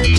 بسم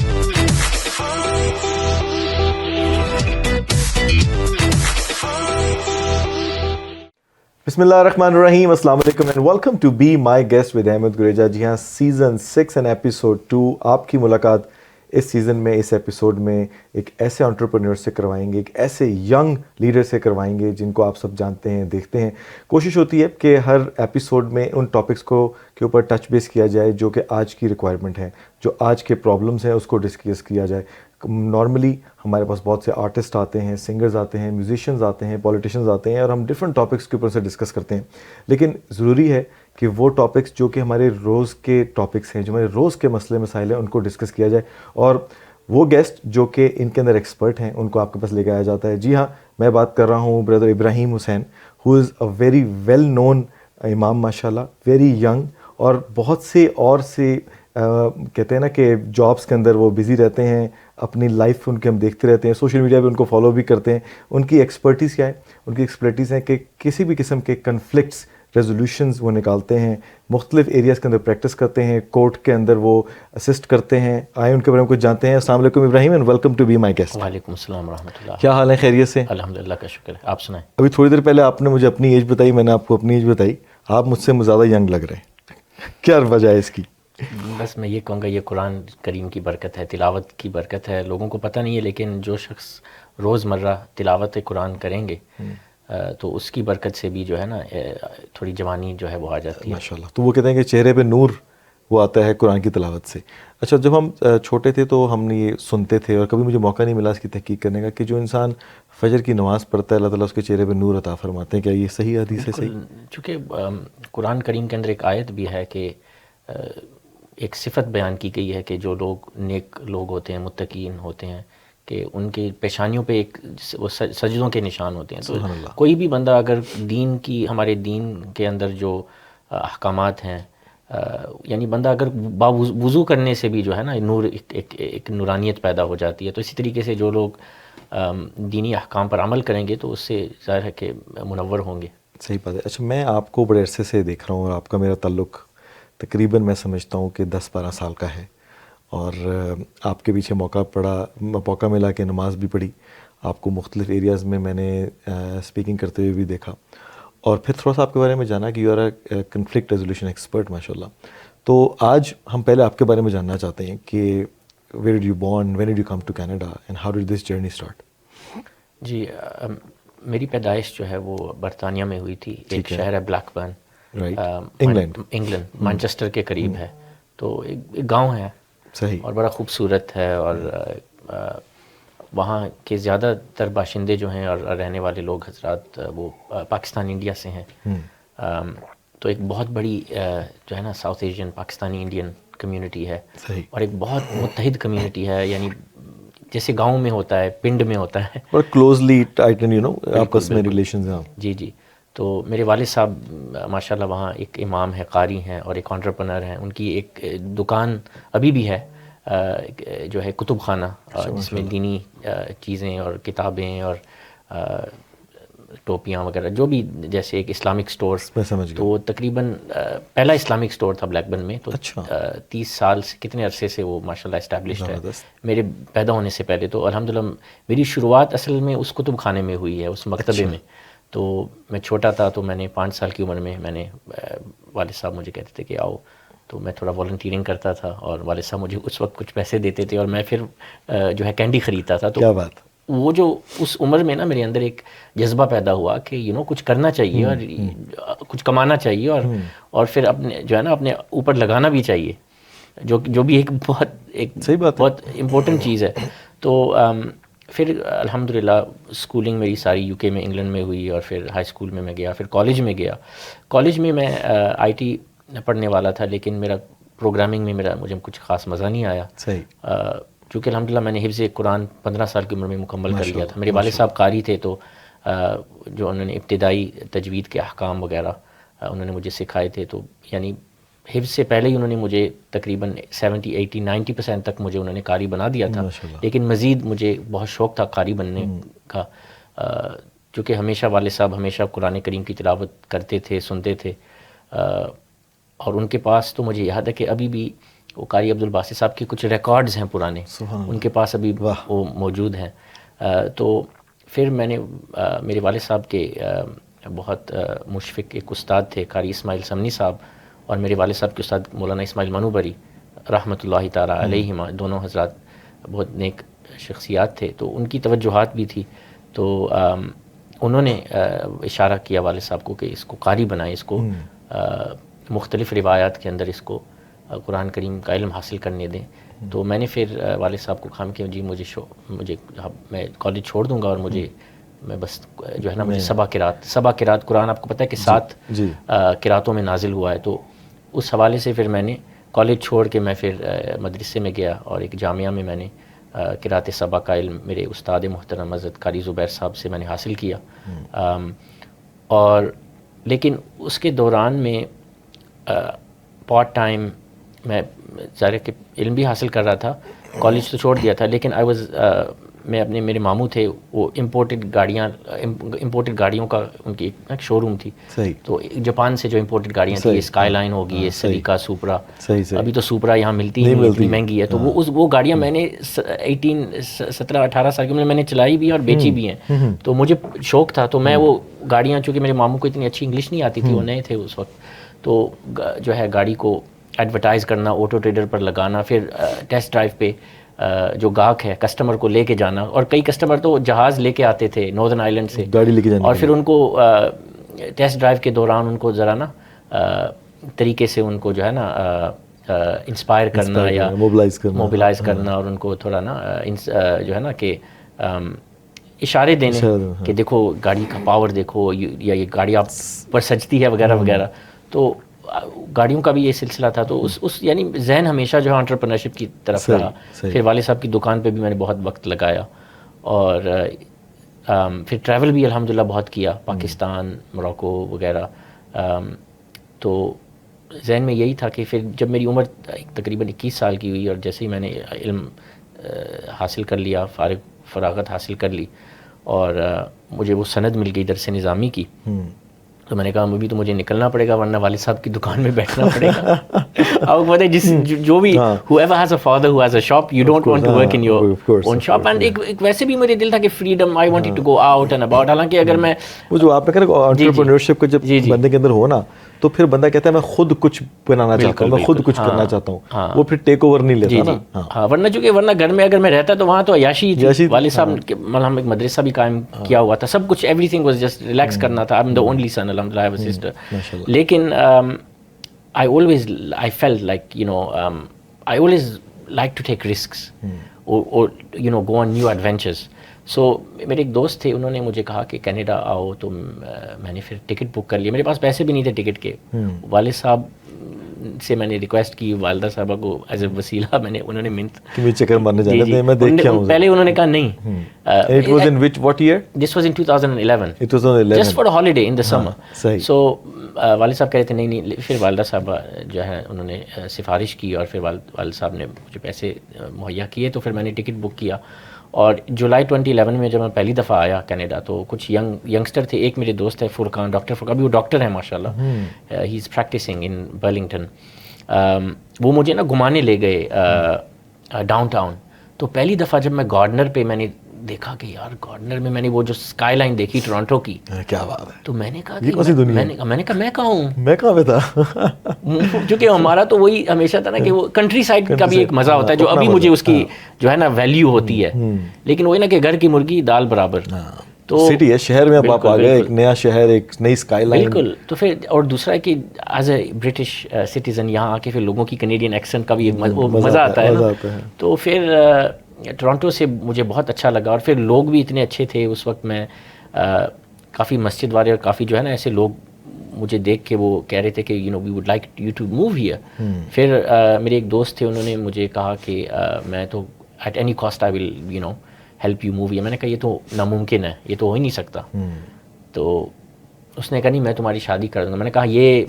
اللہ الرحمن الرحیم، السلام علیکم and welcome to be my guest with Ahmed Gareja. جی ہاں، سیزن 6 اینڈ ایپیسوڈ 2. آپ کی ملاقات اس سیزن میں، اس ایپیسوڈ میں ایک ایسے انٹرپرینور سے کروائیں گے، ایک ایسے ینگ لیڈر سے کروائیں گے جن کو آپ سب جانتے ہیں، دیکھتے ہیں. کوشش ہوتی ہے کہ ہر ایپیسوڈ میں ان ٹاپکس کے اوپر ٹچ بیس کیا جائے جو کہ آج کی ریکوائرمنٹ ہے، جو آج کے پرابلمس ہیں اس کو ڈسکس کیا جائے. نارملی ہمارے پاس بہت سے آرٹسٹ آتے ہیں، سنگرز آتے ہیں، میوزیشینز آتے ہیں، پولیٹیشینز آتے ہیں، اور ہم ڈفرینٹ ٹاپکس کے اوپر سے ڈسکس کرتے ہیں. لیکن ضروری ہے کہ وہ ٹاپکس جو کہ ہمارے روز کے ٹاپکس ہیں، جو ہمارے روز کے مسئلے مسائل ہیں، ان کو ڈسکس کیا جائے. اور وہ گیسٹ جو کہ ان کے اندر ایکسپرٹ ہیں ان کو آپ کے پاس لے کے آیا جاتا ہے. جی ہاں، میں بات کر رہا ہوں brother Ibrahim Hussain, who is a very well known امام ماشاء اللہ، ویری ینگ، اور بہت سے اور سے کہتے ہیں نا کہ جابس کے اندر وہ بزی رہتے ہیں. اپنی لائف ان کے ہم دیکھتے رہتے ہیں، سوشل میڈیا پہ ان کو فالو بھی کرتے ہیں. ان کی ایکسپرٹیز کیا ہے؟ ان کی ایکسپرٹیز ہے کہ کسی بھی قسم کے کنفلکٹس ریزولوشنز وہ نکالتے ہیں، مختلف ایریاز کے اندر پریکٹس کرتے ہیں، کورٹ کے اندر وہ اسسٹ کرتے ہیں. آئے ان کے بارے میں کچھ جانتے ہیں. السلام علیکم Ibrahim and welcome to be my guest. وعلیکم السلام ورحمۃ اللہ. کیا حال ہے؟ خیریت سے؟ الحمدللہ کا شکر ہے. آپ سنائیں. ابھی تھوڑی دیر پہلے آپ نے مجھے اپنی ایج بتائی، میں نے آپ کو اپنی ایج بتائی. آپ مجھ سے زیادہ ینگ لگ رہے ہیں، کیا وجہ ہے اس کی؟ بس میں یہ کہوں گا، یہ قرآن کریم کی برکت ہے، تلاوت کی برکت ہے. لوگوں کو پتہ نہیں ہے، لیکن جو شخص روزمرہ تلاوت قرآن کریں گے تو اس کی برکت سے بھی جو ہے نا تھوڑی جوانی جو ہے وہ آ جاتی ہے. ماشاءاللہ. تو وہ کہتے ہیں کہ چہرے پہ نور وہ آتا ہے قرآن کی تلاوت سے. اچھا، جب ہم چھوٹے تھے تو ہم نے یہ سنتے تھے، اور کبھی مجھے موقع نہیں ملا اس کی تحقیق کرنے کا، کہ جو انسان فجر کی نماز پڑھتا ہے اللہ تعالیٰ اس کے چہرے پہ نور عطا فرماتے ہیں. کیا یہ صحیح حدیث ہے؟ صحیح. چونکہ قرآن کریم کے اندر ایک آیت بھی ہے کہ ایک صفت بیان کی گئی ہے کہ جو لوگ نیک لوگ ہوتے ہیں، متقین ہوتے ہیں، کہ ان کے پیشانیوں پہ ایک وہ سجدوں کے نشان ہوتے ہیں. تو کوئی بھی بندہ اگر دین کی، ہمارے دین کے اندر جو احکامات ہیں، یعنی بندہ اگر وضو کرنے سے بھی جو ہے نا نور ایک نورانیت پیدا ہو جاتی ہے. تو اسی طریقے سے جو لوگ دینی احکام پر عمل کریں گے تو اس سے ظاہر ہے کہ منور ہوں گے. صحیح بات ہے. اچھا، میں آپ کو بڑے عرصے سے دیکھ رہا ہوں، اور آپ کا میرا تعلق تقریباً میں سمجھتا ہوں کہ 10-12 سال کا ہے، اور آپ کے پیچھے موقع ملا کہ نماز بھی پڑھی. آپ کو مختلف ایریاز میں نے اسپیکنگ کرتے ہوئے بھی دیکھا، اور پھر تھوڑا سا آپ کے بارے میں جانا کہ you are a conflict resolution expert ماشاء اللہ. تو آج ہم پہلے آپ کے بارے میں جاننا چاہتے ہیں کہ where did you born, when did you come to Canada, and how did this journey start? جی، میری پیدائش جو ہے وہ برطانیہ میں ہوئی تھی. ایک شہر ہے بلیک برن، انگلینڈ، مانچسٹر کے قریب ہے. تو ایک گاؤں ہے، صحیح، اور بڑا خوبصورت ہے. اور وہاں کے زیادہ تر باشندے جو ہیں اور رہنے والے لوگ حضرات وہ پاکستان انڈیا سے ہیں. تو ایک بہت بڑی جو ہے نا south Asian Pakistani Indian community ہے، اور ایک بہت متحد کمیونٹی ہے. یعنی جیسے گاؤں میں ہوتا ہے، پنڈ میں ہوتا ہے، اور کلوزلی ٹائٹن، یو نو، آپس میں ریلیشنز ہیں. جی. تو میرے والد صاحب ماشاءاللہ وہاں ایک امام ہے، قاری ہیں، اور ایک انٹرپرنر ہیں. ان کی ایک دکان ابھی بھی ہے جو ہے کتب خانہ، جس میں دینی چیزیں اور کتابیں اور ٹوپیاں وغیرہ جو بھی، جیسے ایک اسلامک سٹور. تو تقریباً پہلا اسلامک سٹور تھا بلیک برن میں. تو 30 سال سے، کتنے عرصے سے وہ ماشاءاللہ اسٹیبلشڈ ہے، میرے پیدا ہونے سے پہلے. تو الحمدللہ میری شروعات اصل میں اس کتب خانے میں ہوئی ہے، اس مکتبے میں. تو میں چھوٹا تھا، تو میں نے 5 سال کی عمر میں والد صاحب مجھے کہتے تھے کہ آؤ. تو میں تھوڑا والنٹیئرنگ کرتا تھا، اور والد صاحب مجھے اس وقت کچھ پیسے دیتے تھے، اور میں پھر جو ہے کینڈی خریدتا تھا. تو کیا بات! وہ جو اس عمر میں نا میرے اندر ایک جذبہ پیدا ہوا کہ کچھ کرنا چاہیے، اور کچھ کمانا چاہیے، اور پھر اپنے جو ہے نا اپنے اوپر لگانا بھی چاہیے، جو بھی ایک بہت امپورٹنٹ چیز ہے. تو پھر الحمدللہ اسکولنگ میری ساری یو کے میں، انگلینڈ میں ہوئی، اور پھر ہائی اسکول میں گیا، پھر کالج میں گیا. کالج میں آئی ٹی پڑھنے والا تھا، لیکن میرا پروگرامنگ میں مجھے کچھ خاص مزہ نہیں آیا. چونکہ الحمدللہ میں نے حفظ قرآن 15 سال کی عمر میں مکمل کر لیا تھا. میرے والد صاحب قاری تھے، تو جو انہوں نے ابتدائی تجوید کے احکام وغیرہ انہوں نے مجھے سکھائے تھے. تو یعنی حفظ سے پہلے ہی انہوں نے مجھے تقریباً 70, 80, 90% تک مجھے انہوں نے قاری بنا دیا تھا. لیکن مزید مجھے بہت شوق تھا قاری بننے کا، چونکہ ہمیشہ والد صاحب ہمیشہ قرآن کریم کی تلاوت کرتے تھے، سنتے تھے. اور ان کے پاس تو مجھے یاد ہے کہ ابھی بھی وہ قاری عبدالباسط صاحب کے کچھ ریکارڈز ہیں پرانے، ان کے پاس ابھی وہ موجود ہیں. تو پھر میں نے میرے والد صاحب کے بہت مشفق ایک استاد تھے قاری اسماعیل سمنی صاحب، اور میرے والد صاحب کے استاد مولانا اسماعیل منوبری رحمۃ اللہ تعالیٰ علیہما، دونوں حضرات بہت نیک شخصیات تھے. تو ان کی توجہات بھی تھی، تو انہوں نے اشارہ کیا والد صاحب کو کہ اس کو قاری بنائیں، اس کو مختلف روایات کے اندر اس کو قرآن کریم کا علم حاصل کرنے دیں. تو میں نے پھر والد صاحب کو کام کیا، جی مجھے میں کالج چھوڑ دوں گا، اور میں بس جو ہے نا مجھے سبا قرات قرآن آپ کو پتہ ہے کہ 7 قراتوں میں نازل ہوا ہے. تو اس حوالے سے پھر میں نے کالج چھوڑ کے میں پھر مدرسے میں گیا، اور ایک جامعہ میں میں نے قرات سبا کا علم میرے استاد محترم حضرت قاری زبیر صاحب سے میں نے حاصل کیا. اور لیکن اس کے دوران میں پارٹ ٹائم میں ظاہر کہ علم بھی حاصل کر رہا تھا، کالج تو چھوڑ دیا تھا، لیکن میں اپنے میرے ماموں تھے، وہ امپورٹڈ گاڑیوں کا ان کی ایک شو روم تھی. تو جاپان سے جو امپورٹڈ گاڑیاں تھیں، اسکائی لائن ہوگی، یہ سلیکا، سوپرا، ابھی تو سوپرا یہاں ملتی نہیں، اتنی مہنگی ہے. تو وہ گاڑیاں میں نے 17-18 سال کی عمر میں نے چلائی بھی ہیں اور بیچی بھی ہیں. تو مجھے شوق تھا، تو میں وہ گاڑیاں، چونکہ میرے ماموں کو اتنی اچھی انگلش نہیں آتی تھی، وہ نئے تھے اس وقت، تو جو ہے گاڑی کو ایڈورٹائز کرنا، آٹو ٹریڈر پر لگانا، پھر ٹیسٹ ڈرائیو پہ جو گاہک ہے کسٹمر کو لے کے جانا. اور کئی کسٹمر تو جہاز لے کے آتے تھے ناردرن آئلینڈ سے گاڑی لے کے جانا، اور پھر ان کو ٹیسٹ ڈرائیو کے دوران ان کو ذرا نا طریقے سے ان کو جو ہے نا انسپائر کرنا یا موبلائز کرنا، اور ان کو تھوڑا نا جو ہے نا کہ اشارے دینے کہ دیکھو گاڑی کا پاور دیکھو، یا یہ گاڑی آپ پر سجتی ہے وغیرہ وغیرہ. تو گاڑیوں کا بھی یہ سلسلہ تھا. تو اس یعنی ذہن ہمیشہ جو ہے انٹرپرنرشپ کی طرف رہا. پھر والد صاحب کی دکان پہ بھی میں نے بہت وقت لگایا، اور پھر ٹریول بھی الحمدللہ بہت کیا، پاکستان، موراکو وغیرہ. تو ذہن میں یہی تھا کہ پھر جب میری عمر تقریباً 21 سال کی ہوئی، اور جیسے ہی میں نے علم حاصل کر لیا، فراغت حاصل کر لی، اور مجھے وہ سند مل گئی درس نظامی کی، تو میں نے کہا ابھی تو مجھے نکلنا پڑے گا، ورنہ والد صاحب کی دکان میں بیٹھنا پڑے گا. آپ کو پتہ ہے جو بھی whoever has a father who has a shop, you don't want to work in your own shop. And ایک ویسے بھی میرے دل تھا کہ freedom, I wanted to go out and about. حالانکہ اگر میں وہ جو آپ نے کہا انٹرپرینورشپ کا جب بندے کے اندر ہو نا، تو پھر بندہ کہتا ہے میں خود کچھ بنانا چاہتا ہوں، میں خود کچھ کرنا چاہتا ہوں، وہ پھر ٹیک اوور نہیں لیتا نا. ہاں، ورنہ گھر میں اگر میں رہتا تو وہاں تو عیاشی تھی. والد صاحب ہم ایک مدرسہ بھی قائم کیا ہوا تھا، سب کچھ every thing was just relax کرنا تھا. I'm the only son, alhamdulillah, I have a sister. لیکن I felt like, I always like to take risks or go on new adventures. سو میرے ایک دوست تھے، انہوں نے مجھے کہا کہ کینیڈا آؤ، تو میں نے پھر ٹکٹ بک کر لیا. میرے پاس پیسے بھی نہیں تھے ٹکٹ کے. والد صاحب سے میں نے ریکویسٹ کی، والدہ صاحبہ کو ایز اے وسیلہ انہوں نے منت کہ میں چکر مارنے جانا تھا، میں دیکھ ہوں. پہلے انہوں نے کہا نہیں. It was in what year? This was in 2011. It was 2011. Just for a holiday in the summer. صحیح. So والد صاحب کہہ رہے تھے نہیں. پھر والدہ صاحبہ جو ہے انہوں نے سفارش کی، اور پھر والد صاحب نے مجھے پیسے مہیا کیے، تو پھر میں نے ٹکٹ بک کیا. اور جولائی 2011 میں جب میں پہلی دفعہ آیا کینیڈا، تو کچھ ینگسٹر تھے. ایک میرے دوست ہے فرقان، ڈاکٹر فرقان، ابھی وہ ڈاکٹر ہیں ماشاء اللہ، ہی از پریکٹسنگ ان برلنگٹن. وہ مجھے نا گھمانے لے گئے ڈاؤن ٹاؤن. تو پہلی دفعہ جب میں گارڈنر پہ میں نے دیکھا کہ یار گارڈنر میں نے وہ جو اسکائی لائن دیکھی ٹورانٹو کی، کیا بات ہے، تو میں نے کہا میں کہاں ہوں، میں کہاں پہ تھا. کیونکہ ہمارا تو وہی ہمیشہ تھا نا کہ وہ کنٹری سائڈ کا بھی ایک مزہ ہوتا ہے، جو ابھی مجھے اس کی جو ہے نا ویلیو ہوتی ہے. لیکن وہی نا کہ گھر کی مرغی دال برابر. تو سٹی ہے، شہر میں آپ آ گئے، ایک نیا شہر، ایک نئی اسکائی لائن. بالکل. تو پھر اور دوسرا کہ ایز اے برٹش سٹیزن یہاں آ کے پھر لوگوں کی کینیڈین ایکسنٹ کا بھی ایک مزہ آتا ہے نا. تو پھر ٹورانٹو سے مجھے بہت اچھا لگا، اور پھر لوگ بھی اتنے اچھے تھے اس وقت. میں کافی مسجد والے اور کافی جو ہے نا ایسے لوگ مجھے دیکھ کے وہ کہہ رہے تھے کہ we would like you to move here. پھر میرے ایک دوست تھے، انہوں نے مجھے کہا کہ میں تو at any cost I will help you move here. میں نے کہا یہ تو ناممکن ہے، یہ تو ہو ہی نہیں سکتا. تو اس نے کہا نہیں میں تمہاری شادی کر دوں گا. میں نے کہا یہ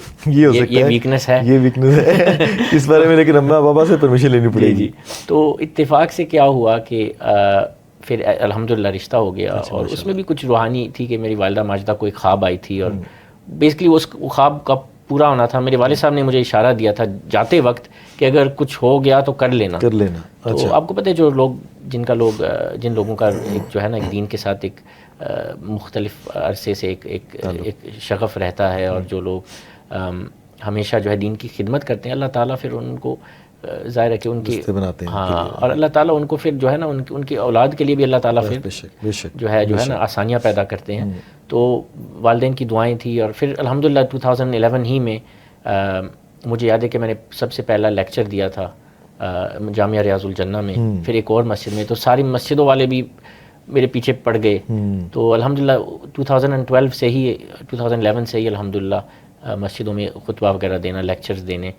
ویکنس ہے، یہ ویکنس ہے اس بارے میں، لیکن اما بابا سے پرمیشن لینی پڑے گی. تو اتفاق سے کیا ہوا کہ پھر الحمدللہ رشتہ ہو گیا. اور اس میں بھی کچھ روحانی تھی کہ میری والدہ ماجدہ کو ایک خواب آئی تھی، اور بیسکلی اس خواب کا پورا ہونا تھا. میرے والد صاحب نے مجھے اشارہ دیا تھا جاتے وقت کہ اگر کچھ ہو گیا تو کر لینا. تو آپ کو پتہ ہے جو لوگ جن لوگوں کا ایک جو ہے نا ایک دین کے ساتھ ایک مختلف عرصے سے ایک شغف رہتا ہے, اور جو لوگ ہمیشہ جو ہے دین کی خدمت کرتے ہیں, اللہ تعالیٰ پھر ان کو ظاہر ہے کہ ان کی ہاں, اور اللہ تعالیٰ ان کو پھر جو ہے نا ان کی اولاد کے لیے بھی اللہ تعالیٰ پھر جو ہے نا آسانیاں پیدا کرتے ہیں. تو والدین کی دعائیں تھیں, اور پھر الحمدللہ 2011 ہی میں مجھے یاد ہے کہ میں نے سب سے پہلا لیکچر دیا تھا جامعہ ریاض الجنہ میں, پھر ایک اور مسجد میں. تو ساری مسجدوں والے بھی میرے پیچھے پڑ گئے. تو الحمدللہ 2011 سے ہی الحمدللہ مسجدوں میں خطبہ وغیرہ دینا, لیکچرز دینے,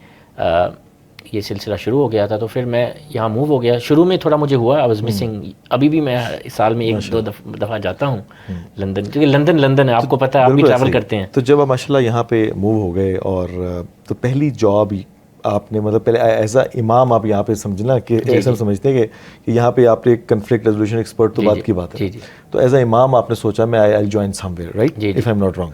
یہ سلسلہ شروع ہو گیا تھا. تو پھر میں یہاں موو ہو گیا. شروع میں تھوڑا مجھے ہوا, آئی واز مسنگ. ابھی بھی میں سال میں 1-2 دفعہ جاتا ہوں لندن, کیونکہ لندن ہے, آپ کو پتہ ہے, آپ بھی ٹریول کرتے ہیں. تو جب آپ ماشاءاللہ یہاں پہ موو ہو گئے, اور تو پہلی جاب آپ نے مطلب پہلے ایز اے امام آپ یہاں پہ سمجھنا کہ ایسا سمجھتے ہیں کہ یہاں پہ آپ ایک کنفلکٹ ریزولوشن ایکسپرٹ تو بات کی بات ہے, تو ایز اے امام آپ نے سوچا میں I join some where, right, if I am not wrong.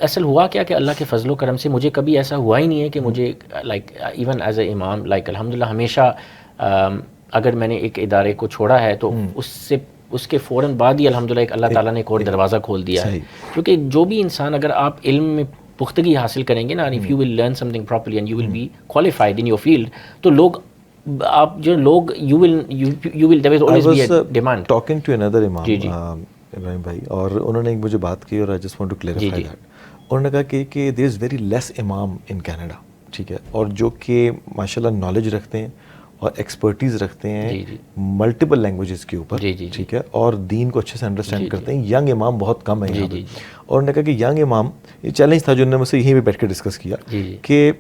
اصل ہوا کیا کہ اللہ کے فضل و کرم سے مجھے کبھی ایسا ہوا ہی نہیں ہے کہ مجھے لائک ایون ایز اے امام لائک الحمدللہ ہمیشہ اگر میں نے ایک ادارے کو چھوڑا ہے تو اس کے فوراً بعد ہی الحمدللہ ایک اللہ تعالیٰ نے ایک اور دروازہ کھول دیا ہے. کیونکہ جو بھی انسان, اگر آپ علم میں پختگی حاصل کریں گے نا, if you will learn something properly and you will be qualified in your field, تو you will there will always be a demand. Talking to another imam, ابراہیم بھائی, اور انہوں نے مجھے بات کی, اور I just want to clarify that. انہوں نے کہا کہ there is very less imam in Canada, ٹھیک ہے, اور جو کہ ماشاءاللہ نالج رکھتے ہیں اور ایکسپرٹیز رکھتے ہیں ملٹیپل لینگویجز کے اوپر, ٹھیک ہے, اور دین کو اچھے سے انڈرسٹینڈ کرتے ہیں. ینگ امام بہت کم ہے یہاں پہ. اور انہوں نے کہا کہ ینگ امام, یہ چیلنج تھا جو انہوں نے مجھ سے یہیں پہ بیٹھ کے ڈسکس کیا کہ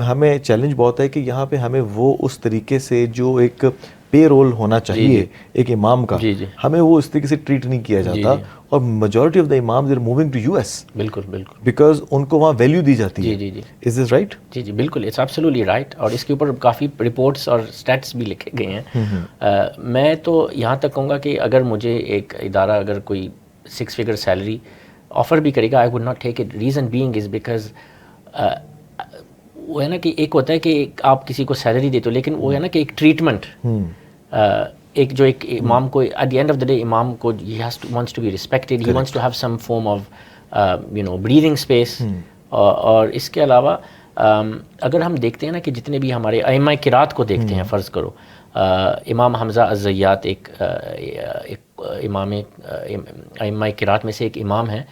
ہمیں چیلنج بہت ہے کہ یہاں پہ ہمیں وہ اس طریقے سے جو ایک پے رول ہونا چاہیے ایک امام کا, ہمیں وہ اس طریقے سے ٹریٹ نہیں کیا جاتا. اور میجورٹی آف دا امام they are moving to US, بالکل بیکاز ان کو وہاں ویلیو دی جاتی ہے. از دس رائٹ؟ جی بالکل, اٹس ایبسلیٹلی رائٹ. اور اس کے اوپر کافی رپورٹس اور اسٹیٹس بھی لکھے گئے ہیں. میں تو یہاں تک کہوں گا کہ اگر مجھے ایک ادارہ اگر کوئی 6 فگر سیلری آفر بھی کرے گا, I would not take it. Reason being is because وہ ہے نا کہ ایک ہوتا ہے کہ آپ کسی کو سیلری دیتے ہو, لیکن وہ ہے نا کہ ایک ٹریٹمنٹ, ایک جو ایک امام کو at the end of the day امام کو wants to be respected, he wants to have some form of breathing space. اور اس کے علاوہ اگر ہم دیکھتے ہیں نا کہ جتنے بھی ہمارے ائمہ قرات کو دیکھتے ہیں, فرض کرو امام حمزہ الزیات ایک امام ائمہ قرات میں سے ایک امام ہیں,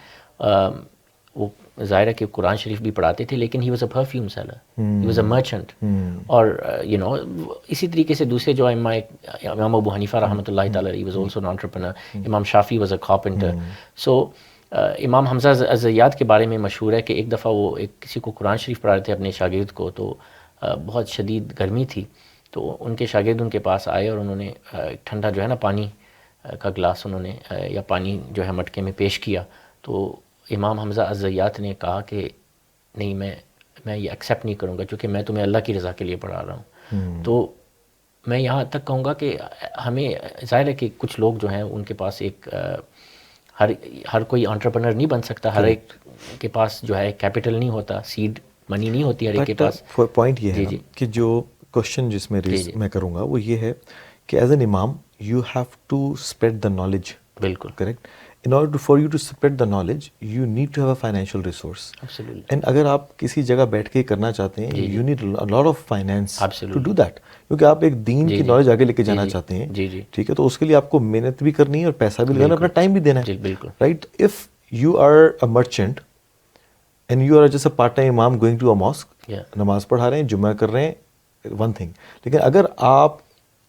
وہ ظاہر ہے کہ قرآن شریف بھی پڑھاتے تھے, لیکن he was a perfume seller, he was a merchant. اور اسی طریقے سے دوسرے جو امام ابو حنیفہ رحمۃ اللہ تعالیٰ, he was also an entrepreneur. امام شافعی was a carpenter. So امام حمزہ الزیات کے بارے میں مشہور ہے کہ ایک دفعہ وہ کسی کو قرآن شریف پڑھا رہے تھے اپنے شاگرد کو, تو بہت شدید گرمی تھی, تو ان کے شاگرد ان کے پاس آئے اور انہوں نے ٹھنڈا جو ہے نا پانی کا گلاس انہوں نے یا پانی جو ہے مٹکے میں پیش کیا. تو امام حمزہ الزیات نے کہا کہ نہیں, میں یہ ایکسیپٹ نہیں کروں گا, کیونکہ میں تمہیں اللہ کی رضا کے لیے پڑھا رہا ہوں. تو میں یہاں تک کہوں گا کہ ہمیں ظاہر ہے کہ کچھ لوگ جو ہیں ان کے پاس ایک ہر کوئی انٹرپرنر نہیں بن سکتا, ہر ایک کے پاس جو ہے کیپٹل نہیں ہوتا, سیڈ منی نہیں ہوتی ہر ایک کے پاس. پوائنٹ یہ ہے کہ جو کوشچن جس میں ریز میں کروں گا وہ یہ ہے کہ ایز این امام you have to spread the knowledge. بالکل correct. In order for you to spread the knowledge, you need to have a financial resource. Absolutely. And اگر آپ کسی جگہ بیٹھ کے کرنا چاہتے ہیں, you need a lot of finance to do that. کیونکہ آپ ایک دین کی نالج آگے لے کے جانا چاہتے ہیں, ٹھیک ہے, تو اس کے لیے آپ کو محنت بھی کرنی ہے اور پیسہ بھی لگانا, اپنا ٹائم بھی دینا ہے. Right? If you are a merchant and you are just a part-time imam going to a mosque, نماز پڑھا رہے ہیں, جمعہ کر رہے ہیں, one thing. لیکن اگر آپ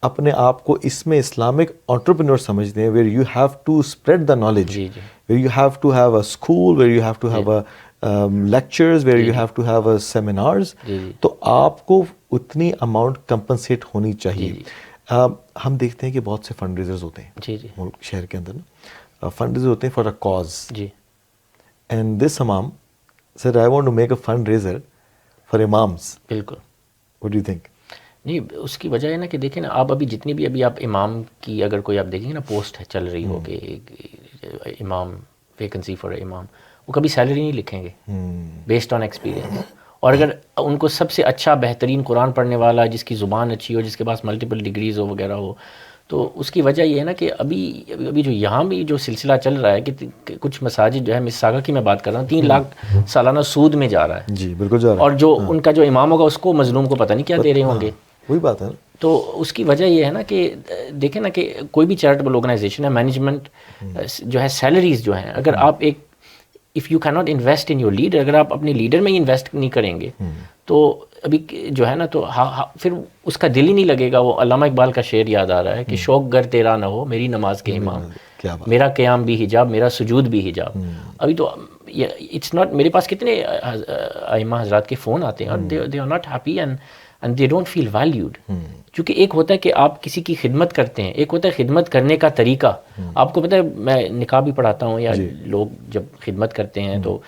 اپنے آپ کو اس میں اسلامک انٹرپرینور سمجھتے ہیں, where you have to spread the knowledge, where you have to have a school, where you have to have a lectures, where you have to have a seminars, تو آپ کو اتنی اماؤنٹ کمپنسیٹ ہونی چاہیے. ہم دیکھتے ہیں کہ بہت سے فنڈ ریزرز ہوتے ہیں ملک شہر کے اندر نا, فنڈ ریزر ہوتے ہیں for a cause, and this امام sir I want to make a fund raiser for امامس. بالکل. What do you think? نہیں, اس کی وجہ ہے نا کہ دیکھیں نا, آپ ابھی جتنی بھی ابھی آپ امام کی اگر کوئی آپ دیکھیں گے نا پوسٹ ہے چل رہی ہو کہ امام ویکنسی فار امام, وہ کبھی سیلری نہیں لکھیں گے بیسڈ آن ایکسپیرینس. اور اگر ان کو سب سے اچھا بہترین قرآن پڑھنے والا، جس کی زبان اچھی ہو، جس کے پاس ملٹیپل ڈگریز ہو وغیرہ ہو، تو اس کی وجہ یہ ہے نا کہ ابھی جو یہاں بھی جو سلسلہ چل رہا ہے کہ کچھ مساجد جو ہے، مساگا کی میں بات کر رہا ہوں، 3 لاکھ سالانہ سود میں جا رہا ہے. جی بالکل جا رہا ہے. اور جو ان کا جو امام ہوگا اس کو مظلوم کو پتہ نہیں کیا دے رہے ہوں گے. وہی بات ہے نا. تو اس کی وجہ یہ ہے نا کہ دیکھیں نا کہ کوئی بھی چیریٹیبل آرگنائزیشن ہے، مینجمنٹ جو ہے، سیلریز جو ہیں، اگر آپ ایک اف یو کی not invest in your leader, اگر آپ اپنے لیڈر میں ہی انویسٹ نہیں کریں گے تو ابھی جو ہے نا تو پھر اس کا دل ہی نہیں لگے گا. وہ علامہ اقبال کا شعر یاد آ رہا ہے کہ شوق گر تیرا نہ ہو میری نماز کے امام، میرا قیام بھی حجاب، میرا سجود بھی حجاب. ابھی تو اٹس ناٹ، میرے پاس کتنے ائمہ حضرات کے فون آتے ہیں اور they are not happy and they don't feel valued. کیونکہ ایک ہوتا ہے کہ آپ کسی کی خدمت کرتے ہیں، ایک ہوتا ہے خدمت کرنے کا طریقہ. آپ کو پتہ ہے میں نکاح بھی پڑھاتا ہوں، یا لوگ جب خدمت کرتے ہیں تو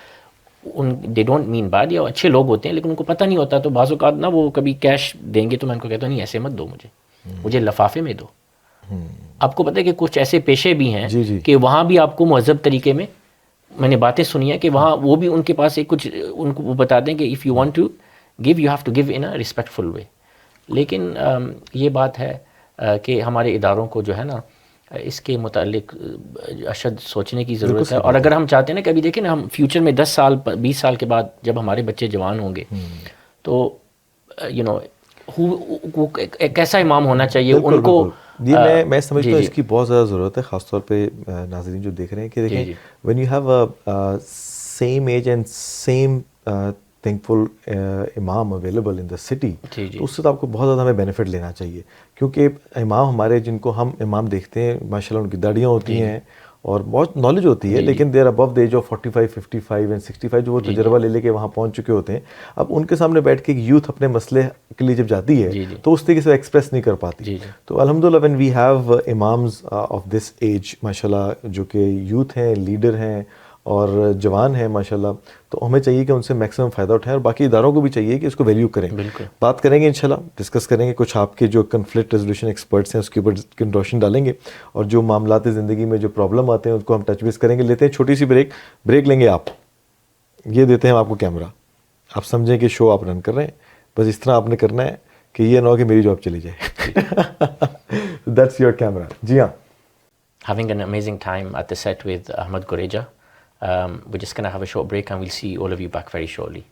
دے ڈونٹ مین بیڈ، یا اچھے لوگ ہوتے ہیں لیکن ان کو پتہ نہیں ہوتا، تو بعض اوقات نا وہ کبھی کیش دیں گے تو میں ان کو کہتا ہوں نہیں ایسے مت دو، مجھے لفافے میں دو. آپ کو پتہ ہے کہ کچھ ایسے پیشے بھی ہیں کہ وہاں بھی آپ کو مہذب طریقے میں نے باتیں سنی ہیں کہ وہاں وہ بھی ان کے پاس ایک کچھ ان کو وہ بتا دیں کہ if you want to give you have to give in a respectful way. لیکن یہ بات ہے کہ ہمارے اداروں کو جو ہے نا اس کے متعلق اشد سوچنے کی ضرورت ہے. اور اگر ہم چاہتے ہیں نا کہ ابھی دیکھیں نا ہم فیوچر میں 10 سال 20 سال کے بعد جب ہمارے بچے جوان ہوں گے تو یو نو ایک ایسا امام ہونا چاہیے ان کو. یہ میں سمجھتا ہوں اس کی بہت زیادہ ضرورت ہے، خاص طور پہ ناظرین جو دیکھ رہے ہیں کہ دیکھیں when you have a same age and same thoughtful امام اویلیبل ان دا سٹی، تو اس سے تو آپ کو بہت زیادہ ہمیں بینیفٹ لینا چاہیے. کیونکہ امام ہمارے جن کو ہم امام دیکھتے ہیں ماشاء اللہ ان کی داڑیاں ہوتی ہیں اور بہت نالج ہوتی ہے، لیکن دیر ابو دا ایج آف 45 55 اینڈ 65 جو وہ تجربہ لے کے وہاں پہنچ چکے ہوتے ہیں. اب ان کے سامنے بیٹھ کے یوتھ اپنے مسئلے کے لیے جب جاتی ہے تو اس طریقے سے ایکسپریس نہیں کر پاتی. تو الحمدللہ when we have imams of this age ماشاء اللہ جو کہ یوتھ ہیں، لیڈر ہیں اور جوان ہیں ماشاء اللہ، تو ہمیں چاہیے کہ ان سے میکسیمم فائدہ اٹھائیں، اور باقی اداروں کو بھی چاہیے کہ اس کو ویلیو کریں. بات کریں گے انشاءاللہ، ڈسکس کریں گے، کچھ آپ کے جو کنفلکٹ ریزولوشن ایکسپرٹس ہیں اس کے اوپر روشنی ڈالیں گے، اور جو معاملات زندگی میں جو پرابلم آتے ہیں ان کو ہم ٹچ بیس کریں گے. لیتے ہیں چھوٹی سی بریک لیں گے. آپ یہ دیتے ہیں آپ کو کیمرہ، آپ سمجھیں کہ شو آپ رن کر رہے ہیں، بس اس طرح آپ نے کرنا ہے کہ یہ نہ ہو کہ میری جاب چلی جائے. That's your camera. جی ہاں. Having an amazing time at the set with Ahmed Gureja. We're just going to have a short break and we'll see all of you back very shortly.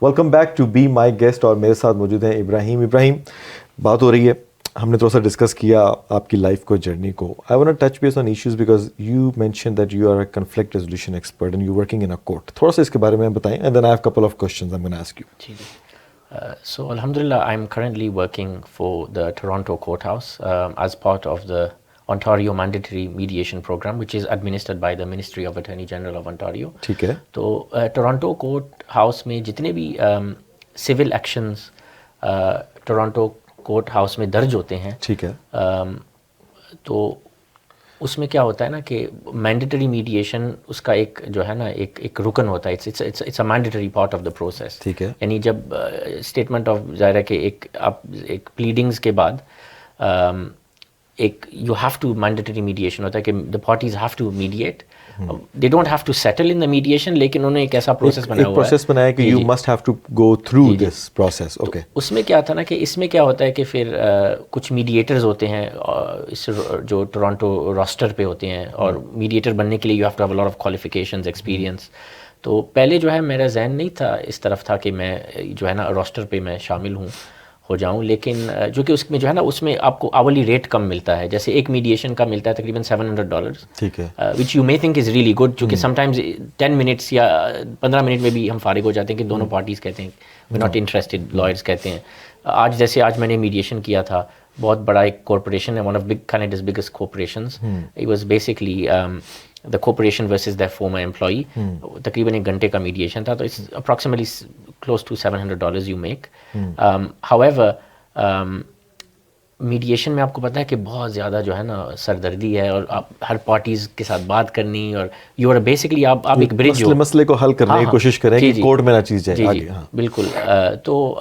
Welcome back to be my guest, اور میرے ساتھ موجود ہیں ابراہیم. بات ہو رہی ہے، ہم نے تھوڑا سا ڈسکس کیا آپ کی لائف کو، جرنی کو. I want to touch base on issues because you mention that you are a conflict resolution expert and you working in a court. تھوڑا سا اس کے بارے میں بتائیں and then I have couple of questions I'm gonna ask you. So alhamdulillah, I'm currently working for the Toronto Courthouse as part of the Ontario Mandatory Mediation Program, which is administered by the Ministry of Attorney General of Ontario. ٹھیک ہے. تو Toronto Courthouse میں جتنے بھی civil actions Toronto Courthouse میں درج ہوتے ہیں، ٹھیک ہے، تو اس میں کیا ہوتا ہے نا کہ مینڈیٹری میڈیشن اس کا ایک جو ہے نا ایک رکن ہوتا ہے. It's a mandatory part of the process. ٹھیک ہے. یعنی جب اسٹیٹمنٹ آف ظاہر ہے کہ ایک پلیڈنگز کے بعد ایک you have to mandatory mediation ہوتا ہے کہ the parties have to mediate. They don't have to settle in the mediation, لیکن انہوں نے ایک ایسا پروسیس بنایا ہوا ہے، پروسیس بنایا کہ you must have to go through this process. Okay. اس میں کیا تھا نا کہ اس میں کیا ہوتا ہے کہ پھر کچھ میڈیٹرز ہوتے ہیں اس جو ٹورانٹو راسٹر پہ ہوتے ہیں، اور میڈیٹر بننے کے لیے you have to have a lot of qualifications, experience. تو پہلے جو ہے میرا ذہن نہیں تھا اس طرف تھا کہ میں جو ہے نا راسٹر پہ میں شامل ہو جاؤں، لیکن جو کہ اس میں جو ہے نا اس میں آپ کو آورلی ریٹ کم ملتا ہے. جیسے ایک میڈیشن کا ملتا ہے تقریباً $700. ٹھیک ہے. Which you may think is really good, چونکہ سم ٹائمز 10 منٹس یا 15 منٹ میں بھی ہم فارغ ہو جاتے ہیں کہ دونوں پارٹیز کہتے ہیں وی ناٹ انٹرسٹڈ، لائرز کہتے ہیں. آج میں نے میڈیشن کیا تھا، بہت بڑا ایک کارپوریشن ہے، one of Canada's biggest corporations. It was basically the corporation versus their former employee. تقریباً 1 گھنٹے کا میڈیشن تھا، تو it's approximately close to $700 you make. However, mediation میں آپ کو پتہ ہے کہ بہت زیادہ جو ہے نا سردردی ہے، اور آپ ہر پارٹیز کے ساتھ بات کرنی، اور یو آر بیسکلی آپ ایک برج ہو، مسئلے کو حل کرنے کی کوشش کریں کہ کورٹ میں نہ چیز جائے آگے. بالکل. تو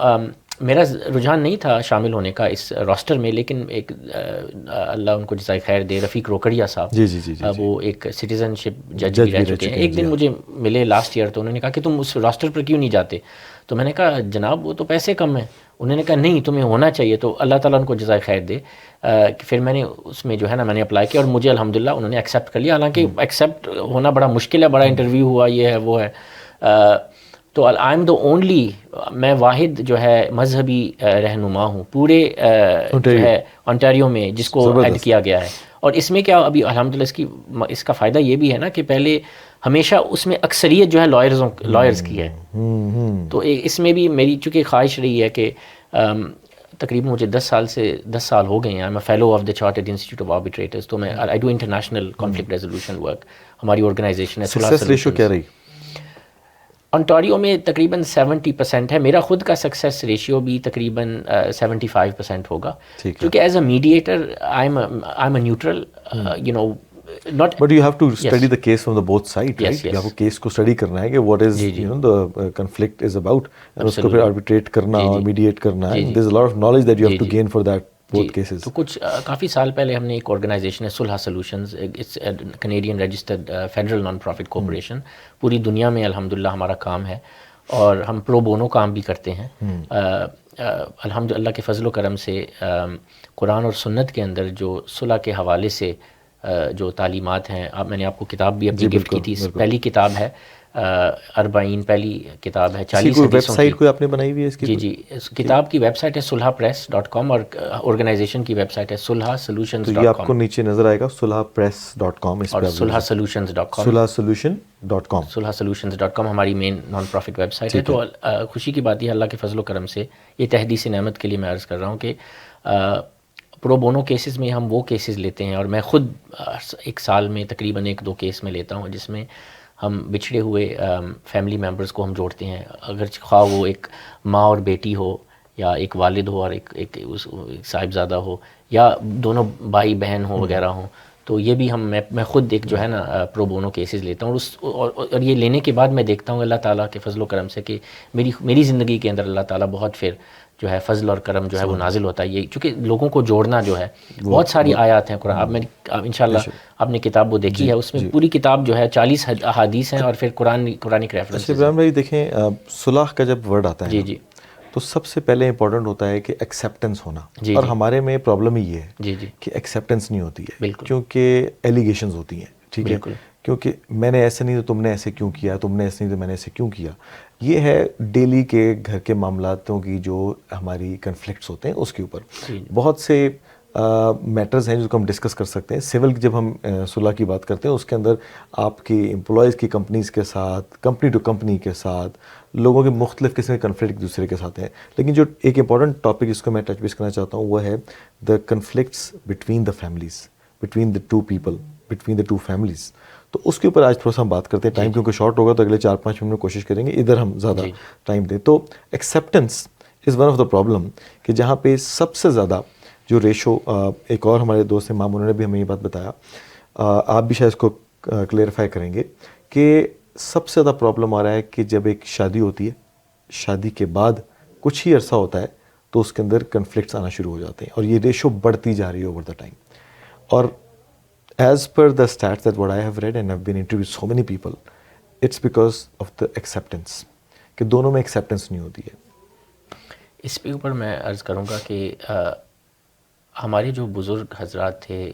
میرا رجحان نہیں تھا شامل ہونے کا اس راسٹر میں، لیکن ایک اللہ ان کو جزائے خیر دے، رفیق روکڑیا صاحب، جی وہ ایک سٹیزن شپ جج بھی رہ چکے ہیں. ایک دن مجھے ملے لاسٹ ایئر، تو انہوں نے کہا کہ تم اس راسٹر پر کیوں نہیں جاتے؟ تو میں نے کہا جناب وہ تو پیسے کم ہیں. انہوں نے کہا نہیں تمہیں ہونا چاہیے. تو اللہ تعالیٰ ان کو جزائے خیر دے. پھر میں نے اس میں جو ہے نا میں نے اپلائی کیا اور مجھے الحمدللہ انہوں نے ایکسیپٹ کر لیا. حالانکہ ایکسیپٹ ہونا بڑا مشکل ہے، بڑا انٹرویو ہوا، یہ ہے وہ ہے. تو آئی ایم دا اونلی، میں واحد جو ہے مذہبی رہنما ہوں پورے جو ہے انٹیریو میں جس کو ایڈ کیا گیا ہے. اور اس میں کیا ابھی الحمدللہ اس کا فائدہ یہ بھی ہے نا کہ پہلے ہمیشہ اس میں اکثریت جو ہے لائرز کی ہے. تو اس میں بھی میری چونکہ خواہش رہی ہے کہ تقریباً مجھے 10 سال ہو گئے ہیں. I'm a fellow of the Chartered Institute of Arbitrators. تو میں I do international conflict resolution work. ہماری آرگنائزیشن ہے. سکسیس ریشو کیا رہی انٹاریو میں؟ تقریباً 70% ہے. میرا خود کا سکسیس ریشیو بھی تقریباً 75% ہوگا، کیونکہ as a mediator I'm a neutral, you know not. But you have to study the case from the both sides, right? You have to case کو study کرنا ہے کہ what is the conflict is about, and اس کو پھر arbitrate کرنا اور mediate کرنا ہے. There's a lot of knowledge that you have to gain for that both cases. تو کچھ کافی سال پہلے ہم نے ایک آرگنائزیشن ہے صلح solutions, it's Canadian registered federal non profit corporation. پوری دنیا میں الحمدللہ ہمارا کام ہے اور ہم پرو بونو کام بھی کرتے ہیں. الحمدللہ کے فضل و کرم سے قرآن اور سنت کے اندر جو صلح کے حوالے سے جو تعلیمات ہیں، میں نے آپ کو کتاب بھی اپنی گفٹ کی تھی. پہلی کتاب ہے 40، پہلی کتاب ہے 40 ویب سائٹ کوئی آپ نے بنائی ہوئی ہے اس کی؟ جی کتاب کی ویب سائٹ ہے sulhapress.com اور آرگنائزیشن کی ویب سائٹ ہے sulhasolutions.com. یہ آپ کو نیچے نظر آئے گا sulhapress.com اور sulhasolutions.com. sulhasolutions.com ہماری مین نان پروفٹ ویب سائٹ ہے. تو خوشی کی بات یہ اللہ کے فضل و کرم سے یہ تحدیث نعمت کے لیے میں عرض کر رہا ہوں کہ پرو بونو کیسز میں ہم وہ کیسز لیتے ہیں، اور میں خود ایک سال میں تقریباً 1-2 کیس میں لیتا ہوں جس میں ہم بچھڑے ہوئے فیملی ممبرز کو ہم جوڑتے ہیں. اگر خواہ وہ ایک ماں اور بیٹی ہو، یا ایک والد ہو اور ایک صاحبزادہ ہو، یا دونوں بھائی بہن ہوں وغیرہ ہوں. تو یہ بھی میں خود ایک جو ہے نا پرو بونو کیسز لیتا ہوں. اور یہ لینے کے بعد میں دیکھتا ہوں اللہ تعالیٰ کے فضل و کرم سے کہ میری زندگی کے اندر اللہ تعالیٰ بہت پھر جو ہے فضل اور کرم جو ہے وہ نازل ہوتا ہے. یہ چونکہ لوگوں کو جوڑنا جو ہے، بہت ساری آیات ہیں قرآن. انشاءاللہ آپ نے کتاب وہ دیکھی ہے، اس میں پوری کتاب جو ہے 40 احادیث ہیں اور پھر قرآنک ریفرنس. ابراہیم بھائی دیکھیں، صلح کا جب ورڈ آتا ہے تو سب سے پہلے امپورٹنٹ ہوتا ہے کہ ایکسیپٹنس ہونا. اور ہمارے میں پرابلم یہ ہے کہ ایکسیپٹنس نہیں ہوتی ہے، کیونکہ ایلیگیشنز ہوتی ہیں. ٹھیک ہے، کیونکہ میں نے ایسے نہیں تو تم نے ایسے کیوں کیا، تم نے ایسے نہیں تو میں نے ایسے کیوں کیا. یہ ہے ڈیلی کے گھر کے معاملاتوں کی جو ہماری کنفلکٹس ہوتے ہیں اس کے اوپر. بہت سے میٹرز ہیں جس کو ہم ڈسکس کر سکتے ہیں. سول جب ہم صلح کی بات کرتے ہیں اس کے اندر آپ کی امپلائیز کی کمپنیز کے ساتھ، کمپنی ٹو کمپنی کے ساتھ، لوگوں کے مختلف قسم کے کنفلکٹ ایک دوسرے کے ساتھ ہیں. لیکن جو ایک امپورٹنٹ ٹاپک جس کو میں ٹچ بیس کرنا چاہتا ہوں وہ ہے the conflicts between the families, between the two people, between the two families. تو اس کے اوپر آج تھوڑا سا ہم بات کرتے ہیں. ٹائم کیونکہ شارٹ ہوگا تو اگلے 4-5 منٹ میں کوشش کریں گے ادھر ہم زیادہ ٹائم دیں. تو acceptance is one of the problem, کہ جہاں پہ سب سے زیادہ جو ریشو، ایک اور ہمارے دوست امام انہوں نے بھی ہمیں یہ بات بتایا، آپ بھی شاید اس کو کلیئرفائی کریں گے، کہ سب سے زیادہ پرابلم آ رہا ہے کہ جب ایک شادی ہوتی ہے، شادی کے بعد کچھ ہی عرصہ ہوتا ہے تو اس کے اندر کنفلکٹس آنا شروع ہو جاتے ہیں، اور یہ ریشو بڑھتی جا رہی ہے اوور دا ٹائم. اور as per the stats that what I have read and I've been interviewed so many people, it's because of the acceptance, کہ دونوں میں acceptance نہیں ہوتی ہے. اس پہ اوپر میں عرض کروں گا کہ ہمارے جو بزرگ حضرات تھے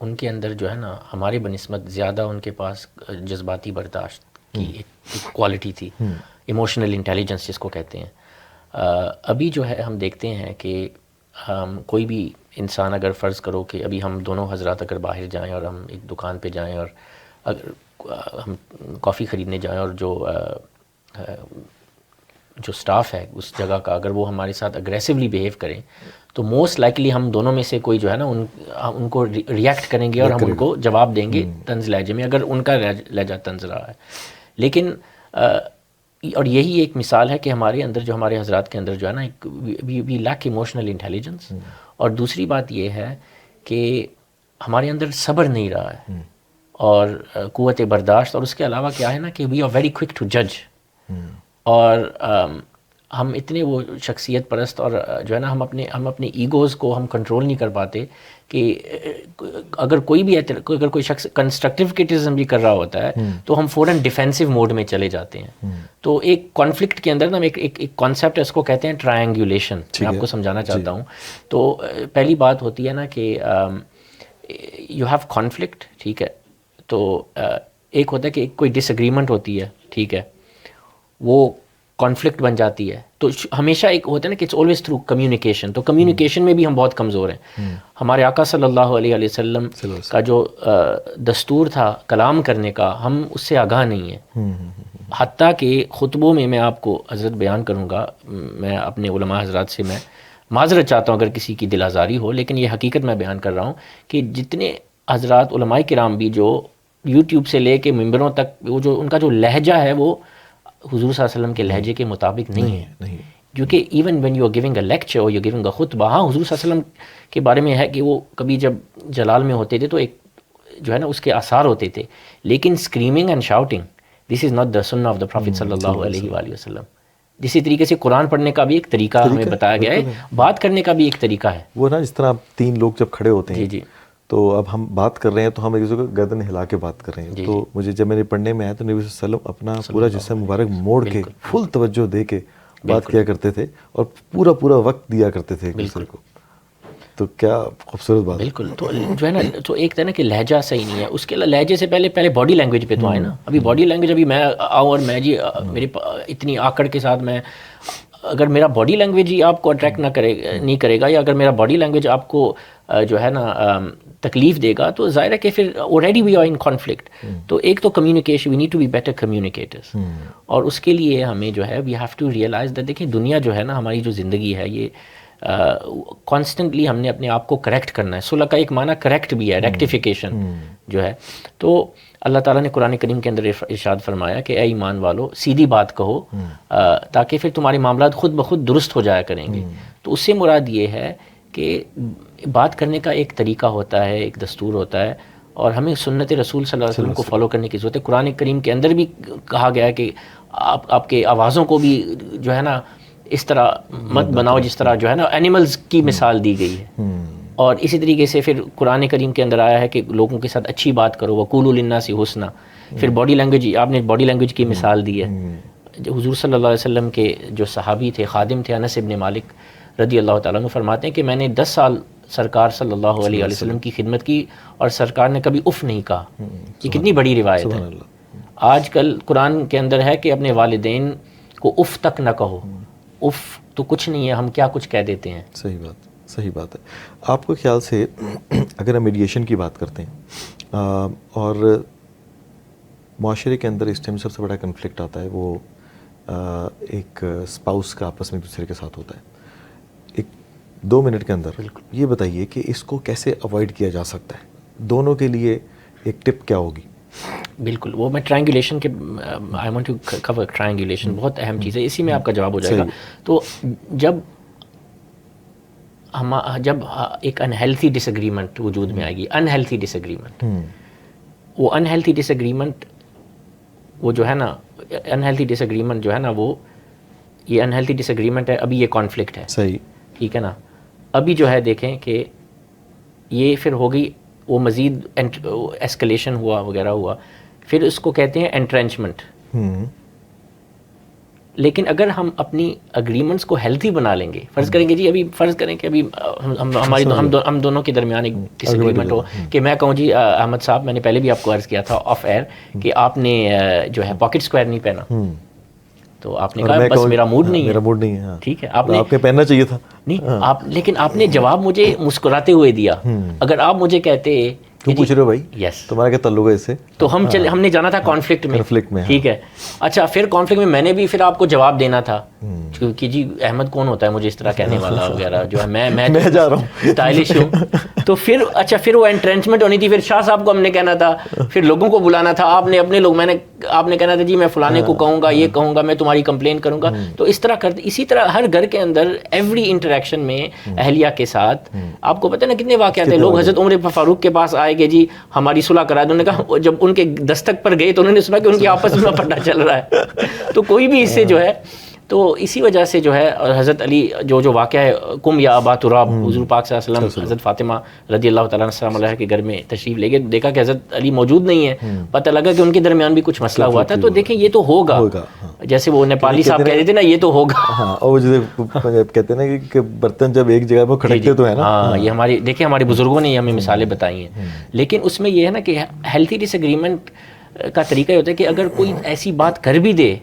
ان کے اندر جو ہے نا ہمارے بنسبت زیادہ ان کے پاس جذباتی برداشت کی ایک کوالٹی تھی، ایموشنل انٹیلیجنس جس کو کہتے ہیں. ابھی جو ہے ہم دیکھتے ہیں کہ کوئی بھی انسان، اگر فرض کرو کہ ابھی ہم دونوں حضرات اگر باہر جائیں اور ہم ایک دکان پہ جائیں اور اگر ہم کافی خریدنے جائیں، اور جو سٹاف ہے اس جگہ کا اگر وہ ہمارے ساتھ اگریسولی بیہیو کریں تو موسٹ لائکلی ہم دونوں میں سے کوئی جو ہے نا ان کو ریئیکٹ کریں گے اور ہم ان کو جواب دیں گے طنز لہجے میں، اگر ان کا لہجہ طنز رہا ہے. لیکن اور یہی ایک مثال ہے کہ ہمارے اندر جو ہمارے حضرات کے اندر جو ہے نا ایک وی لیک ایموشنل انٹیلیجنس. اور دوسری بات یہ ہے کہ ہمارے اندر صبر نہیں رہا ہے اور قوت برداشت. اور اس کے علاوہ کیا ہے نا کہ we are very quick to جج. اور ہم اتنے وہ شخصیت پرست اور جو ہے نا ہم اپنے ایگوز کو ہم کنٹرول نہیں کر پاتے کہ اگر کوئی شخص کنسٹرکٹیو کرٹیسزم بھی کر رہا ہوتا ہے تو ہم فوراً ڈیفینسو موڈ میں چلے جاتے ہیں. تو ایک کانفلکٹ کے اندر نا ایک کانسیپٹ ہے, اس کو کہتے ہیں ٹرائنگولیشن. میں آپ کو سمجھانا چاہتا ہوں. تو پہلی بات ہوتی ہے نا کہ یو ہیو کانفلکٹ, ٹھیک ہے. تو ایک ہوتا ہے کہ کوئی ڈس ایگریمنٹ ہوتی ہے, ٹھیک ہے, وہ کانفلکٹ بن جاتی ہے. تو ہمیشہ ایک ہوتا ہے نا کہ اٹس آلویز تھرو کمیونیکیشن. تو کمیونیکیشن میں بھی ہم بہت کمزور ہیں. ہمارے آقا صلی اللہ علیہ وسلم کا جو دستور تھا کلام کرنے کا, ہم اس سے آگاہ نہیں ہیں. حتیٰ کہ خطبوں میں آپ کو حضرت بیان کروں گا, میں اپنے علماء حضرات سے میں معذرت چاہتا ہوں اگر کسی کی دل آزاری ہو, لیکن یہ حقیقت میں بیان کر رہا ہوں کہ جتنے حضرات علماء کرام بھی جو یوٹیوب سے لے کے ممبروں تک وہ جو ان کا جو لہجہ ہے وہ حضور صلی اللہ علیہ وسلم کے لہجے کے مطابق نہیں ہے. کیونکہ even when you are giving a lecture اور یو آر گیونگ اے خطبہ, ہاں حضور صلی اللہ علیہ وسلم کے بارے میں ہے کہ وہ کبھی جب جلال میں ہوتے تھے تو ایک جو ہے نا اس کے آثار ہوتے تھے, لیکن screaming and shouting this is not the سنہ آف دا پروفیٹ صلی اللہ علیہ وآلہ وسلم. اسی طریقے سے قرآن پڑھنے کا بھی ایک طریقہ ہمیں بتایا گیا ہے, بات کرنے کا بھی ایک طریقہ ہے. وہ نا جس طرح تین لوگ جب کھڑے ہوتے ہیں, جی تو اب ہم بات کر رہے ہیں تو ہم ایک دوسرے کو گردن ہلا کے بات کر رہے ہیں. تو مجھے جب میرے پڑھنے میں آیا تو نبی صلی اللہ علیہ وسلم اپنا پورا جسم مبارک موڑ کے فل توجہ دے کے بات کیا کرتے تھے اور پورا وقت دیا کرتے تھے ایک دوسرے کو. تو کیا خوبصورت بات. بالکل. تو جو ہے نا تو ایک تھا نا کہ لہجہ صحیح نہیں ہے, اس کے لہجے سے پہلے باڈی لینگویج پہ تو آئے نا. ابھی باڈی لینگویج ابھی میں آؤں اور میں جی میری اتنی آکڑ کے ساتھ میں, اگر میرا باڈی لینگویج ہی آپ کو اٹریکٹ نہیں کرے گا, یا اگر میرا باڈی لینگویج آپ کو جو ہے نا تکلیف دے گا, تو ظاہر ہے کہ پھر already we are in conflict. تو ایک تو communication, we need to be better communicators. اور اس کے لیے ہمیں جو ہے we have to realize that, دیکھیں دنیا جو ہے نا ہماری جو زندگی ہے یہ کانسٹنٹلی ہم نے اپنے آپ کو کریکٹ کرنا ہے. صلح کا ایک معنی کریکٹ بھی ہے, ریکٹیفیکیشن جو ہے. تو اللہ تعالیٰ نے قرآن کریم کے اندر ارشاد فرمایا کہ اے ایمان والو سیدھی بات کہو تاکہ پھر تمہارے معاملات خود بخود درست ہو جایا کریں گے. تو اس سے مراد یہ ہے کہ بات کرنے کا ایک طریقہ ہوتا ہے, ایک دستور ہوتا ہے, اور ہمیں سنت رسول صلی اللہ علیہ وسلم کو فالو کرنے کی ضرورت ہے. قرآن کریم کے اندر بھی کہا گیا ہے کہ آپ کے آوازوں کو بھی جو ہے نا اس طرح مت بناؤ جس طرح جو ہے نا اینیملز کی مثال دی گئی ہے. اور اسی طریقے سے پھر قرآن کریم کے اندر آیا ہے کہ لوگوں کے ساتھ اچھی بات کرو, وقولوا للناس حسنا. پھر باڈی لینگویج, آپ نے باڈی لینگویج کی مثال دی ہے. حضور صلی اللہ علیہ وسلم کے جو صحابی تھے, خادم تھے, انس ابن مالک رضی اللہ تعالیٰ عنہ فرماتے ہیں کہ میں نے 10 سال سرکار صلی اللہ علیہ وسلم کی خدمت کی اور سرکار نے کبھی اف نہیں کہا. یہ کتنی بڑی روایت ہے. آج کل قرآن کے اندر ہے کہ اپنے والدین کو اف تک نہ کہو. اف تو کچھ نہیں ہے, ہم کیا کچھ کہہ دیتے ہیں. صحیح بات ہے. آپ کو خیال سے اگر ہم میڈیشن کی بات کرتے ہیں اور معاشرے کے اندر اس ٹائم سب سے بڑا کنفلکٹ آتا ہے وہ ایک اسپاؤس کا آپس میں ایک دوسرے کے ساتھ ہوتا ہے, ایک 2 منٹ کے اندر یہ بتائیے کہ اس کو کیسے اوائڈ کیا جا سکتا ہے, دونوں کے لیے ایک ٹپ کیا ہوگی؟ بالکل, وہ میں ٹرائنگولیشن کے I want to cover triangulation, بہت اہم چیز ہے, اسی میں آپ کا جواب ہو جائے گا. تو جب ایک انہیلتھی ڈس ایگریمنٹ وجود میں آئے گی, انہیلتھی ڈس ایگریمنٹ, وہ انہیلتھی ڈس ایگریمنٹ وہ جو ہے نا انہیلتھی ڈس ایگریمنٹ جو ہے نا وہ یہ انہیلتھی ڈس ایگریمنٹ ہے. ابھی یہ کانفلکٹ ہے, صحیح, ٹھیک ہے نا. ابھی جو ہے دیکھیں کہ یہ پھر ہو گئی, وہ مزید ایسکلیشن ہوا وغیرہ ہوا, پھر اس کو کہتے ہیں انٹرینچمنٹ. لیکن اگر ہم اپنی اگریمنٹس کو ہیلتھی بنا لیں گے, فرض کریں گے جی, ابھی فرض کریں کہ ابھی ہم دونوں کے درمیان ایک ڈس ایگریمنٹ ہو کہ میں کہوں جی احمد صاحب, میں نے پہلے بھی آپ کو عرض کیا تھا آف ایئر کہ آپ نے جو ہے پاکٹ اسکوائر نہیں پہنا, تو آپ نے کہا بس میرا موڈ نہیں ہے, ٹھیک ہے, آپ نے پہننا چاہیے تھا نہیں, لیکن آپ نے جواب مجھے مسکراتے ہوئے دیا. اگر آپ مجھے کہتے کیوں پوچھ رہے ہو بھائی, یس تمہارا کیا تعلق ہے اس سے, تو ہم نے جانا تھا کانفلکٹ میں, ٹھیک ہے. اچھا, پھر کانفلکٹ میں میں نے بھی پھر آپ کو جواب دینا تھا کہ جی احمد کون ہوتا ہے مجھے اس طرح کہنے والا وغیرہ, جو ہے میں جا رہا ہوں اسٹائلش ہوں. تو پھر اچھا, پھر وہ انٹرینچمنٹ ہونی تھی, پھر شاہ صاحب کو ہم نے کہنا تھا, پھر لوگوں کو بلانا تھا, آپ نے اپنے لوگ, آپ نے کہنا تھا جی میں فلانے کو کہوں گا, یہ کہوں گا, میں تمہاری کمپلین کروں گا. تو اس طرح کرتے, اسی طرح ہر گھر کے اندر ایوری انٹریکشن میں اہلیہ کے ساتھ آپ کو پتہ نا کتنے واقعات ہیں. لوگ حضرت عمر فاروق کے پاس آئے کہ جی ہماری صلح کرا دو. انہوں نے کہا, جب ان کے دستک پر گئے تو انہوں نے سنا کہ ان کی آپس میں پٹا چل رہا ہے. تو کوئی بھی اس سے جو ہے تو اسی وجہ سے جو ہے حضرت علی جو واقعہ ہے کم یا ابا تراب، حضور پاک صلی اللہ علیہ وسلم حضرت فاطمہ رضی اللہ تعالیٰ السلام علیہ کے گھر میں تشریف لے گئے، دیکھا کہ حضرت علی موجود نہیں ہے، پتہ لگا کہ ان کے درمیان بھی کچھ مسئلہ ہوا تھا. تو دیکھیں یہ تو ہوگا، جیسے وہ نیپالی صاحب کہہ رہے تھے نا یہ تو ہوگا. ہاں، اور جیسے کہتے ہیں نا کہ برتن جب ایک جگہ پہ کھڑکتے تو ہے نا. ہاں، یہ ہماری دیکھیں ہمارے بزرگوں نے یہ ہمیں مثالیں بتائی ہیں. لیکن اس میں یہ ہے نا کہ ہیلتھی ڈس ایگریمنٹ کا طریقہ یہ ہوتا ہے کہ اگر کوئی ایسی بات کر بھی دے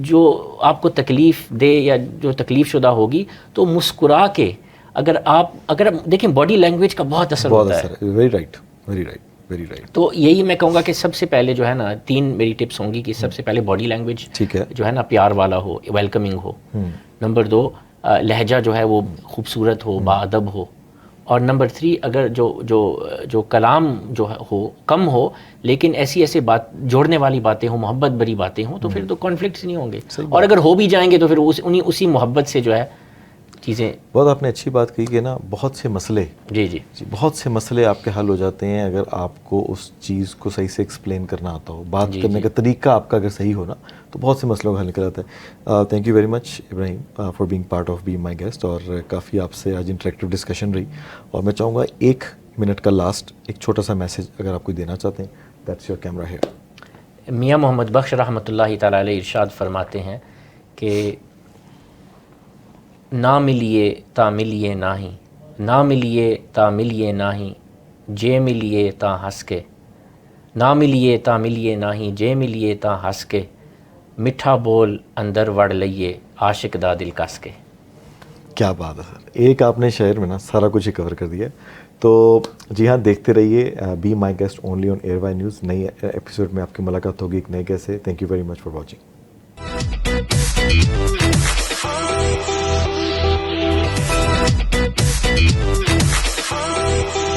جو آپ کو تکلیف دے یا جو تکلیف شدہ ہوگی، تو مسکرا کے اگر دیکھیں باڈی لینگویج کا بہت اثر ہوتا ہے. Very right, very right, very right. تو یہی میں کہوں گا کہ سب سے پہلے جو ہے نا 3 میری ٹپس ہوں گی کہ سب سے پہلے باڈی لینگویج ٹھیک ہے جو ہے نا پیار والا ہو، ویلکمنگ ہو. نمبر 2 لہجہ جو ہے وہ خوبصورت ہو، باادب ہو. اور نمبر 3 اگر جو کلام جو ہو کم ہو لیکن ایسی بات جوڑنے والی باتیں ہوں، محبت بری باتیں ہوں، تو پھر تو کانفلکٹس نہیں ہوں گے. اور اگر ہو بھی جائیں گے تو پھر اسی محبت سے جو ہے چیزیں. بہت آپ نے اچھی بات کہی کہ نا بہت سے مسئلے جی بہت سے مسئلے آپ کے حل ہو جاتے ہیں اگر آپ کو اس چیز کو صحیح سے ایکسپلین کرنا آتا ہو، بات کرنے کا طریقہ آپ کا اگر صحیح ہو نا تو بہت سے مسئلوں کا حل نکل آتا ہے. Thank you very much Ibrahim for being part of be my guest. اور کافی آپ سے آج انٹریکٹیو ڈسکشن رہی، اور میں چاہوں گا 1 منٹ کا لاسٹ ایک چھوٹا سا میسج اگر آپ کو دینا چاہتے ہیں. That's your camera here. Mian Muhammad بخش رحمۃ اللہ تعالیٰ علیہ ارشاد فرماتے ہیں کہ نہ ملیے تا ملیے ناہی، نہ ملیے تا ملیے ناہی، جے ملیے تا ہنس کے، نہ ملیے تا ملیے ناہی، جے ملیے تا ہنس کے، میٹھا بول اندر وڑ لئیے عاشق دا دل کس کے. کیا بات ہے سر، ایک آپ نے شعر میں نا سارا کچھ ہی کور کر دیا. تو جی ہاں، دیکھتے رہیے be my guest only on ARY news. نئی ایپیسوڈ میں آپ کی ملاقات ہوگی ایک نئے گیسٹ سے. Thank you very much for watching. Oh